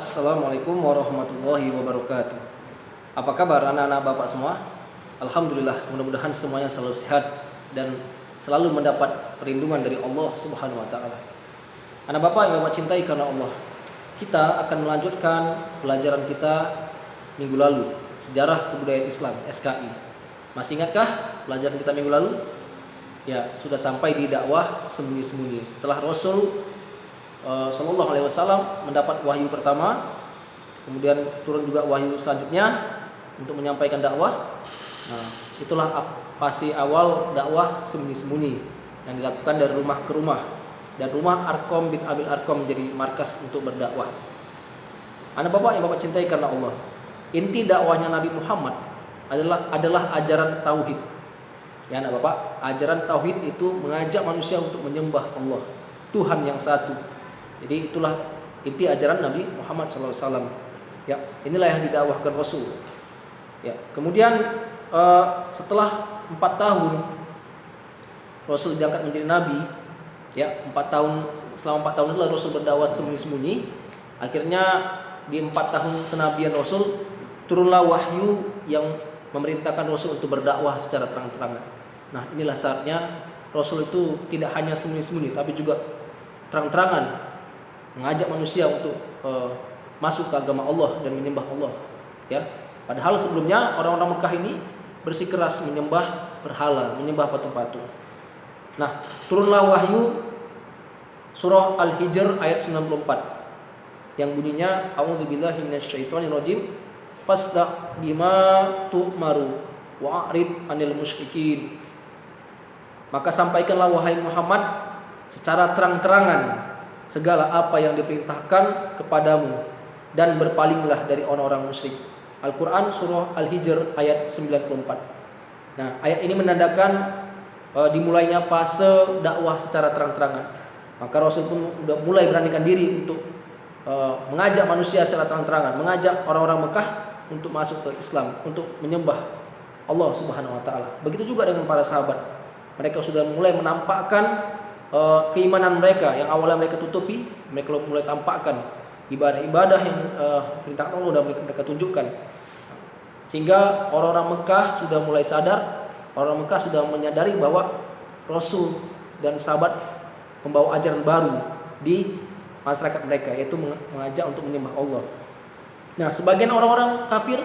Assalamualaikum warahmatullahi wabarakatuh. Apa kabar anak-anak Bapak semua? Alhamdulillah, mudah-mudahan semuanya selalu sehat dan selalu mendapat perlindungan dari Allah Subhanahu wa taala. Anak Bapak yang Bapak cintai karena Allah, kita akan melanjutkan pelajaran kita minggu lalu, Sejarah Kebudayaan Islam (SKI). Masih ingatkah pelajaran kita minggu lalu? Ya, sudah sampai di dakwah sembunyi-sembunyi. Setelah Rasul Sallallahu Alaihi Wasallam mendapat wahyu pertama, kemudian turun juga wahyu selanjutnya untuk menyampaikan dakwah. Nah, itulah fase awal dakwah sembunyi-sembunyi yang dilakukan dari rumah ke rumah, dan rumah Arqam bin Abil Arqam menjadi markas untuk berdakwah. Anak Bapak yang Bapak cintai karena Allah, inti dakwahnya Nabi Muhammad adalah ajaran tauhid. Ya anak Bapak, ajaran tauhid itu mengajak manusia untuk menyembah Allah, Tuhan yang satu. Jadi itulah inti ajaran Nabi Muhammad SAW. Ya, inilah yang didakwahkan Rasul. Ya, kemudian setelah 4 tahun Rasul diangkat menjadi Nabi. Ya, 4 tahun, selama 4 tahun itulah Rasul berdakwah sembunyi-sembunyi. Akhirnya di 4 tahun kenabian Rasul turunlah wahyu yang memerintahkan Rasul untuk berdakwah secara terang-terangan. Nah, inilah saatnya Rasul itu tidak hanya sembunyi-sembunyi, tapi juga terang-terangan mengajak manusia untuk masuk ke agama Allah dan menyembah Allah. Ya, padahal sebelumnya orang-orang Mekah ini bersikeras menyembah berhala, menyembah patung-patung. Nah, turunlah wahyu surah Al-Hijr ayat 94 yang bunyinya a'udzubillahi minasyaitonirrajim fasda' bima tu'maru wa'rid 'anil musyrikin. Maka sampaikanlah wahai Muhammad secara terang-terangan segala apa yang diperintahkan kepadamu dan berpalinglah dari orang-orang musyrik. Al-Quran surah Al-Hijr ayat 94. Nah, ayat ini menandakan dimulainya fase dakwah secara terang-terangan. Maka Rasul pun sudah mulai beranikan diri untuk mengajak manusia secara terang-terangan, mengajak orang-orang Mekah untuk masuk ke Islam, untuk menyembah Allah Subhanahu wa taala. Begitu juga dengan para sahabat. Mereka sudah mulai menampakkan keimanan mereka yang awalnya mereka tutupi. Mereka mulai tampakkan ibadah-ibadah yang perintah Allah sudah mereka tunjukkan, sehingga orang-orang Mekah sudah mulai sadar. Orang Mekah sudah menyadari bahwa Rasul dan sahabat membawa ajaran baru di masyarakat mereka, yaitu mengajak untuk menyembah Allah. Nah, sebagian orang-orang kafir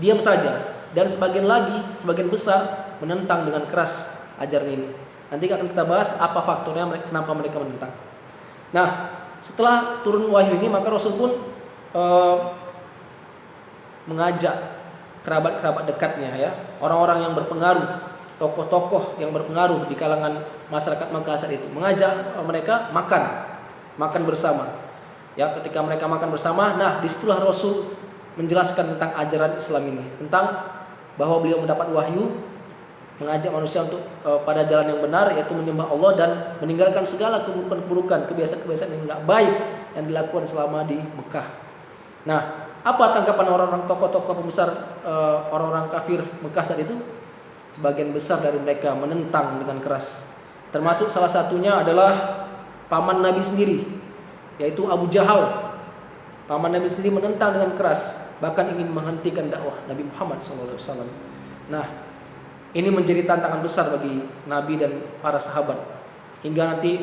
diam saja, dan sebagian besar menentang dengan keras ajaran ini. Nanti akan kita bahas apa faktornya kenapa mereka menentang. Nah, setelah turun wahyu ini, maka Rasul pun mengajak kerabat-kerabat dekatnya, ya, orang-orang yang berpengaruh, tokoh-tokoh yang berpengaruh di kalangan masyarakat Mekah saat itu, mengajak mereka makan bersama. Ya, ketika mereka makan bersama, nah disitulah Rasul menjelaskan tentang ajaran Islam ini, tentang bahwa beliau mendapat wahyu mengajak manusia untuk pada jalan yang benar, yaitu menyembah Allah dan meninggalkan segala keburukan-keburukan, kebiasaan-kebiasaan yang enggak baik yang dilakukan selama di Mekah. Nah, apa tanggapan orang-orang tokoh-tokoh pembesar orang-orang kafir Mekah saat itu? Sebagian besar dari mereka menentang dengan keras. Termasuk salah satunya adalah paman Nabi sendiri, yaitu Abu Jahal. Paman Nabi sendiri menentang dengan keras, bahkan ingin menghentikan dakwah Nabi Muhammad SAW. Nah, ini menjadi tantangan besar bagi Nabi dan para sahabat. Hingga nanti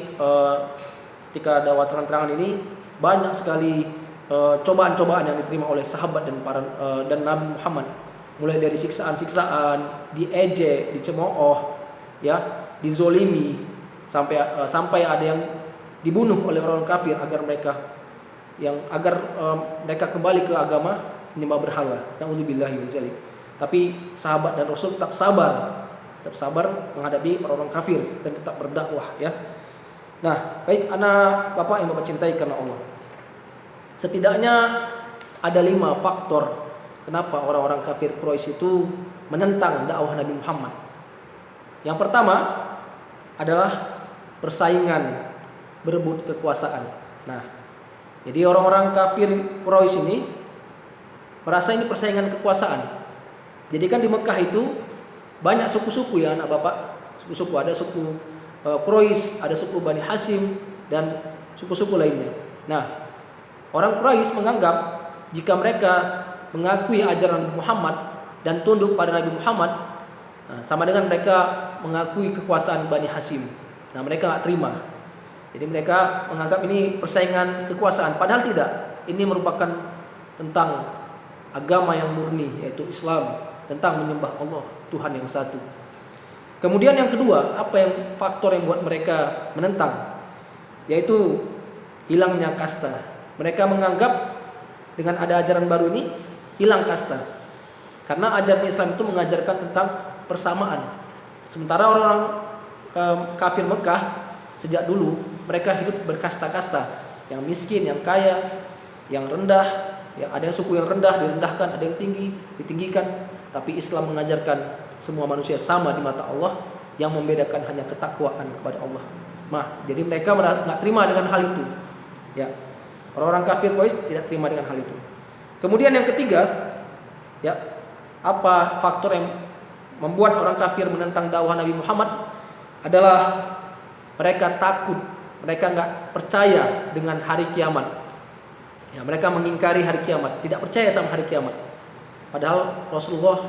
ketika dakwah terang-terangan ini banyak sekali cobaan-cobaan yang diterima oleh sahabat dan Nabi Muhammad. Mulai dari siksaan-siksaan, diejek, dicemooh, ya, dizolimi, sampai ada yang dibunuh oleh orang kafir agar mereka kembali ke agama menyembah berhala. Na'udzubillahi min dzalik. Tapi sahabat dan Rasul tetap sabar menghadapi orang-orang kafir dan tetap berdakwah, ya. Nah, baik anak Bapak yang Bapak cintai karena Allah. Setidaknya ada 5 faktor kenapa orang-orang kafir Quraisy itu menentang dakwah Nabi Muhammad. Yang pertama adalah persaingan, berebut kekuasaan. Nah, jadi orang-orang kafir Quraisy ini merasa ini persaingan kekuasaan. Jadi kan di Mekah itu banyak suku-suku, ya anak Bapak. Suku-suku, ada suku Quraisy, ada suku Bani Hasyim dan suku-suku lainnya. Nah, orang Quraisy menganggap jika mereka mengakui ajaran Muhammad dan tunduk pada Nabi Muhammad, sama dengan mereka mengakui kekuasaan Bani Hashim. Nah, mereka nggak terima. Jadi mereka menganggap ini persaingan kekuasaan, padahal tidak. Ini merupakan tentang agama yang murni, yaitu Islam, tentang menyembah Allah, Tuhan yang satu. Kemudian yang kedua, apa yang faktor yang buat mereka menentang, yaitu hilangnya kasta. Mereka menganggap dengan ada ajaran baru ini hilang kasta, karena ajaran Islam itu mengajarkan tentang persamaan. Sementara orang-orang kafir Mekah sejak dulu mereka hidup berkasta-kasta, yang miskin, yang kaya, yang rendah, ya ada yang suku yang rendah direndahkan, ada yang tinggi ditinggikan. Tapi Islam mengajarkan semua manusia sama di mata Allah, yang membedakan hanya ketakwaan kepada Allah. Jadi mereka nggak terima dengan hal itu. Ya, orang-orang kafir Quraisy tidak terima dengan hal itu. Kemudian yang ketiga, ya, apa faktor yang membuat orang kafir menentang dakwah Nabi Muhammad adalah mereka takut, mereka nggak percaya dengan hari kiamat. Ya, mereka mengingkari hari kiamat, tidak percaya sama hari kiamat. Padahal Rasulullah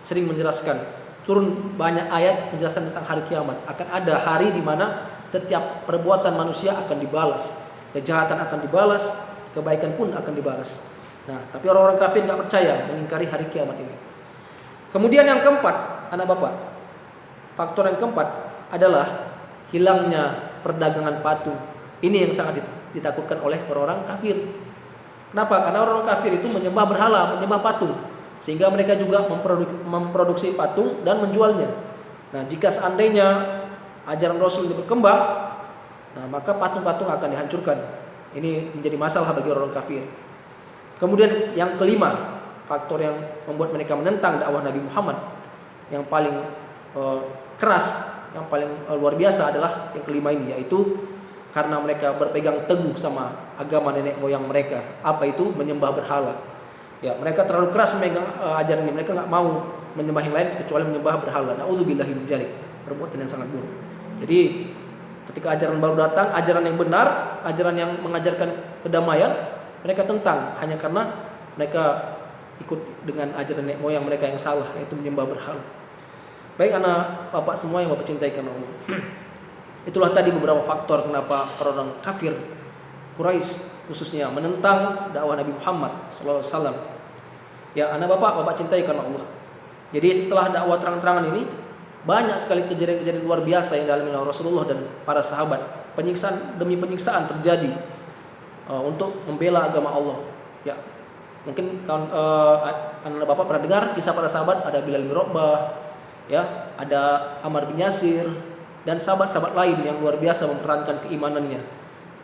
sering menjelaskan, turun banyak ayat menjelaskan tentang hari kiamat. Akan ada hari di mana setiap perbuatan manusia akan dibalas, kejahatan akan dibalas, kebaikan pun akan dibalas. Nah, tapi orang-orang kafir nggak percaya, mengingkari hari kiamat ini. Kemudian yang keempat, anak bapak, faktor yang keempat adalah hilangnya perdagangan patung. Ini yang sangat ditakutkan oleh orang-orang kafir. Kenapa? Karena orang kafir itu menyembah berhala, menyembah patung, sehingga mereka juga memproduksi patung dan menjualnya. Nah, jika seandainya ajaran Rasul ini berkembang, nah maka patung-patung akan dihancurkan. Ini menjadi masalah bagi orang kafir. Kemudian yang kelima, faktor yang membuat mereka menentang dakwah Nabi Muhammad yang paling keras, yang paling luar biasa adalah yang kelima ini, yaitu karena mereka berpegang teguh sama agama nenek moyang mereka. Apa itu? Menyembah berhala. Ya, mereka terlalu keras memegang ajaran ini. Mereka nggak mau menyembah yang lain kecuali menyembah berhala. Na'udzubillahi min dzalik. Perbuatan yang sangat buruk. Jadi ketika ajaran baru datang, ajaran yang benar, ajaran yang mengajarkan kedamaian, mereka tentang hanya karena mereka ikut dengan ajaran nenek moyang mereka yang salah, yaitu menyembah berhala. Baik anak bapak semua yang bapak cintai karena Allah. Itulah tadi beberapa faktor kenapa orang kafir Quraisy khususnya menentang dakwah Nabi Muhammad SAW. Ya anak bapak cintai karena Allah. Jadi setelah dakwah terang-terangan ini, banyak sekali kejadian-kejadian luar biasa yang dialami oleh Rasulullah dan para sahabat. Penyiksaan demi penyiksaan terjadi untuk membela agama Allah. Ya, mungkin anak bapak pernah dengar kisah para sahabat, ada Bilal bin Rabah, ya, ada Ammar bin Yasir dan sahabat-sahabat lain yang luar biasa mempertahankan keimanannya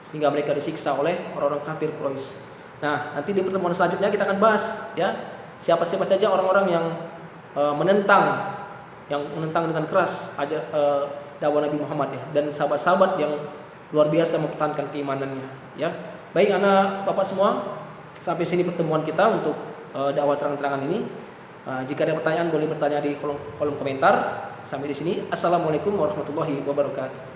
sehingga mereka disiksa oleh orang-orang kafir Quraisy. Nah, nanti di pertemuan selanjutnya kita akan bahas, ya, siapa-siapa saja orang-orang yang menentang dengan keras dakwah Nabi Muhammad, ya, dan sahabat-sahabat yang luar biasa mempertahankan keimanannya, ya. Baik anak bapak semua, sampai sini pertemuan kita untuk dakwah terang-terangan ini. Jika ada pertanyaan boleh bertanya di kolom komentar. Sampai di sini. Assalamualaikum warahmatullahi wabarakatuh.